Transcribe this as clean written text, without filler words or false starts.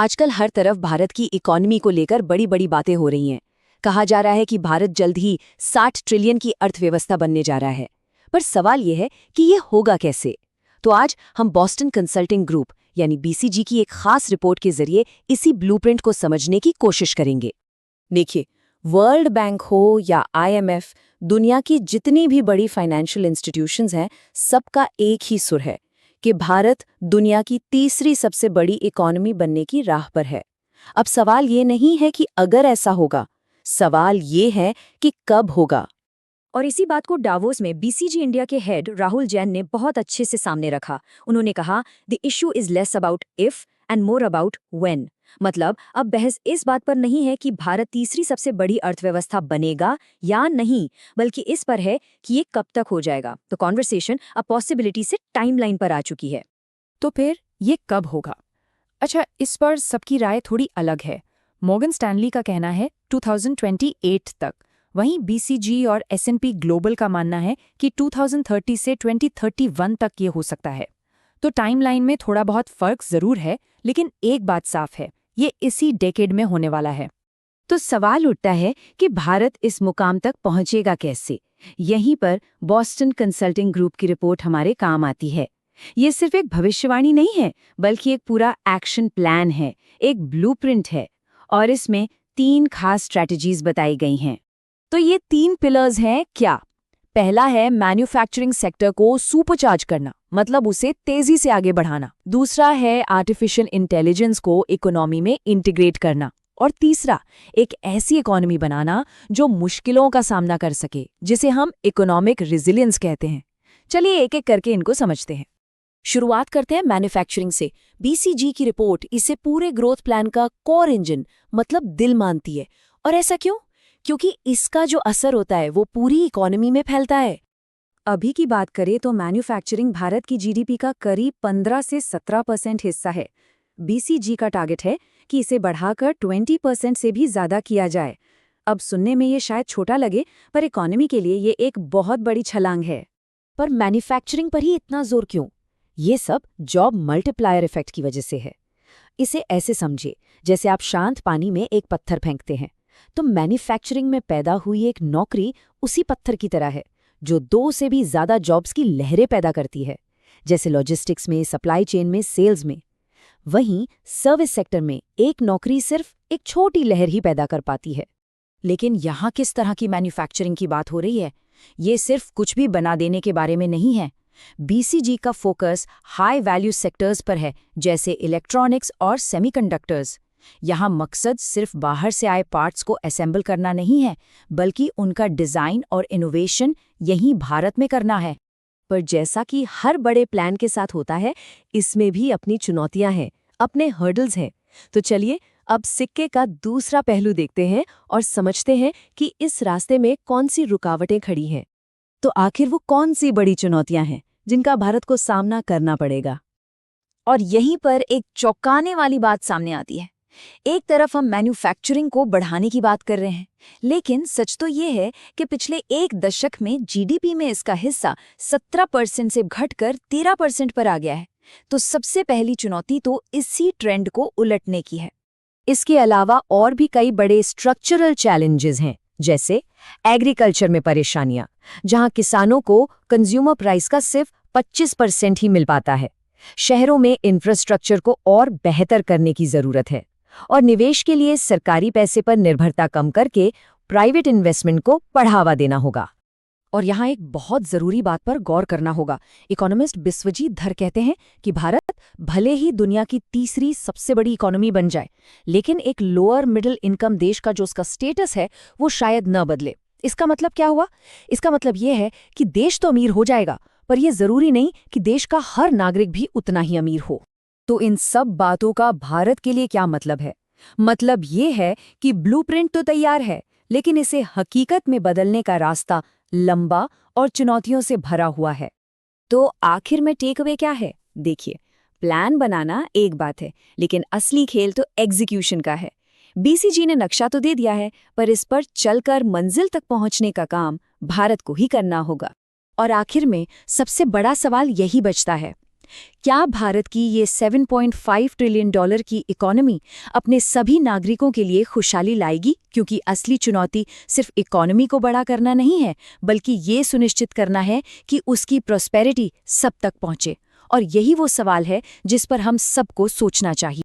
आजकल हर तरफ भारत की इकोनॉमी को लेकर बड़ी बड़ी बातें हो रही हैं। कहा जा रहा है कि भारत जल्द ही 60 ट्रिलियन की अर्थव्यवस्था बनने जा रहा है। पर सवाल यह है कि ये होगा कैसे। तो आज हम बॉस्टन कंसल्टिंग ग्रुप यानी बीसीजी की एक खास रिपोर्ट के जरिए इसी ब्लूप्रिंट को समझने की कोशिश करेंगे। देखिए, वर्ल्ड बैंक हो या आईएमएफ, दुनिया की जितनी भी बड़ी फाइनेंशियल इंस्टीट्यूशंस हैं, सबका एक ही सुर है कि भारत दुनिया की तीसरी सबसे बड़ी इकोनॉमी बनने की राह पर है। अब सवाल ये नहीं है कि अगर ऐसा होगा, सवाल ये है कि कब होगा। और इसी बात को डावोस में बीसीजी इंडिया के हेड राहुल जैन ने बहुत अच्छे से सामने रखा। उन्होंने कहा, the issue is less about if and more about when. मतलब अब बहस इस बात पर नहीं है कि भारत तीसरी सबसे बड़ी अर्थव्यवस्था बनेगा या नहीं, बल्कि इस पर है कि ये कब तक हो जाएगा। तो कॉन्वर्सेशन अब पॉसिबिलिटी से टाइमलाइन पर आ चुकी है। तो फिर ये कब होगा? अच्छा, इस पर सबकी राय थोड़ी अलग है। मॉर्गन स्टैनली का कहना है 2028 तक। वहीं बीसीजी और एस&पी ग्लोबल का मानना है कि 2030 से 2031 तक ये हो सकता है। तो टाइमलाइन में थोड़ा बहुत फर्क जरूर है, लेकिन एक बात साफ है, ये इसी डेकेड में होने वाला है। तो सवाल उठता है कि भारत इस मुकाम तक पहुंचेगा कैसे। यहीं पर बॉस्टन कंसल्टिंग ग्रुप की रिपोर्ट हमारे काम आती है। ये सिर्फ एक भविष्यवाणी नहीं है, बल्कि एक पूरा एक्शन प्लान है, एक ब्लूप्रिंट है। और इसमें 3 खास स्ट्रैटेजीज बताई गई हैं। तो ये 3 पिलर्स हैं क्या? पहला है मैन्युफैक्चरिंग सेक्टर को सुपरचार्ज करना, मतलब उसे तेजी से आगे बढ़ाना। दूसरा है आर्टिफिशियल इंटेलिजेंस को इकोनॉमी में इंटीग्रेट करना। और तीसरा, एक ऐसी इकोनॉमी बनाना जो मुश्किलों का सामना कर सके, जिसे हम इकोनॉमिक रेजिलियंस कहते हैं। चलिए एक एक करके इनको समझते हैं। शुरुआत करते हैं मैन्युफैक्चरिंग से। बीसीजी की रिपोर्ट इसे पूरे ग्रोथ प्लान का कोर इंजन, मतलब दिल मानती है। और ऐसा क्यों? क्योंकि इसका जो असर होता है वो पूरी इकोनॉमी में फैलता है। अभी की बात करें तो मैन्युफैक्चरिंग भारत की जीडीपी का करीब 15 से 17% हिस्सा है। बीसीजी का टारगेट है कि इसे बढ़ाकर 20% से भी ज्यादा किया जाए। अब सुनने में ये शायद छोटा लगे, पर इकोनॉमी के लिए ये एक बहुत बड़ी छलांग है। पर मैन्युफैक्चरिंग पर ही इतना जोर क्यों? ये सब जॉब मल्टीप्लायर इफेक्ट की वजह से है। इसे ऐसे समझिए, जैसे आप शांत पानी में एक पत्थर फेंकते हैं, तो मैन्युफैक्चरिंग में पैदा हुई एक नौकरी उसी पत्थर की तरह है, जो 2 से भी ज्यादा जॉब्स की लहरें पैदा करती है, जैसे लॉजिस्टिक्स में, सप्लाई चेन में, सेल्स में। वहीं सर्विस सेक्टर में एक नौकरी सिर्फ एक छोटी लहर ही पैदा कर पाती है। लेकिन यहाँ किस तरह की मैन्युफैक्चरिंग की बात हो रही है? ये सिर्फ कुछ भी बना देने के बारे में नहीं है। बीसीजी का फोकस हाई वैल्यू सेक्टर्स पर है, जैसे इलेक्ट्रॉनिक्स और सेमीकंडक्टर्स। यहाँ मकसद सिर्फ बाहर से आए पार्ट्स को असेंबल करना नहीं है, बल्कि उनका डिजाइन और इनोवेशन यहीं भारत में करना है। पर जैसा कि हर बड़े प्लान के साथ होता है, इसमें भी अपनी चुनौतियां हैं, अपने हर्डल्स हैं। तो चलिए अब सिक्के का दूसरा पहलू देखते हैं और समझते हैं कि इस रास्ते में कौन सी रुकावटें खड़ी हैं। तो आखिर वो कौन सी बड़ी चुनौतियां हैं जिनका भारत को सामना करना पड़ेगा? और यहीं पर एक चौंकाने वाली बात सामने आती है। एक तरफ हम मैन्युफैक्चरिंग को बढ़ाने की बात कर रहे हैं, लेकिन सच तो ये है कि पिछले 1 दशक में जीडीपी में इसका हिस्सा 17% से घटकर 13% पर आ गया है। तो सबसे पहली चुनौती तो इसी ट्रेंड को उलटने की है। इसके अलावा और भी कई बड़े स्ट्रक्चरल चैलेंजेस हैं, जैसे एग्रीकल्चर में परेशानियां, जहां किसानों को कंज्यूमर प्राइस का सिर्फ 25% ही मिल पाता है। शहरों में इंफ्रास्ट्रक्चर को और बेहतर करने की जरूरत है, और निवेश के लिए सरकारी पैसे पर निर्भरता कम करके प्राइवेट इन्वेस्टमेंट को बढ़ावा देना होगा। और यहाँ एक बहुत जरूरी बात पर गौर करना होगा। इकोनॉमिस्ट बिस्वजीत धर कहते हैं कि भारत भले ही दुनिया की तीसरी सबसे बड़ी इकोनॉमी बन जाए, लेकिन एक लोअर मिडिल इनकम देश का जो उसका स्टेटस है वो शायद न बदले। इसका मतलब क्या हुआ? इसका मतलब ये है कि देश तो अमीर हो जाएगा, पर यह जरूरी नहीं कि देश का हर नागरिक भी उतना ही अमीर हो। तो इन सब बातों का भारत के लिए क्या मतलब है? मतलब ये है कि ब्लूप्रिंट तो तैयार है, लेकिन इसे हकीकत में बदलने का रास्ता लंबा और चुनौतियों से भरा हुआ है। तो आखिर में टेक अवे क्या है? देखिए, प्लान बनाना एक बात है, लेकिन असली खेल तो एग्जीक्यूशन का है। बीसीजी ने नक्शा तो दे दिया है, पर इस पर चलकर मंजिल तक पहुंचने का काम भारत को ही करना होगा। और आखिर में सबसे बड़ा सवाल यही बचता है, क्या भारत की ये 7.5 ट्रिलियन डॉलर की इकोनॉमी अपने सभी नागरिकों के लिए खुशहाली लाएगी? क्योंकि असली चुनौती सिर्फ इकोनॉमी को बड़ा करना नहीं है, बल्कि ये सुनिश्चित करना है कि उसकी प्रॉस्पेरिटी सब तक पहुंचे। और यही वो सवाल है जिस पर हम सबको सोचना चाहिए।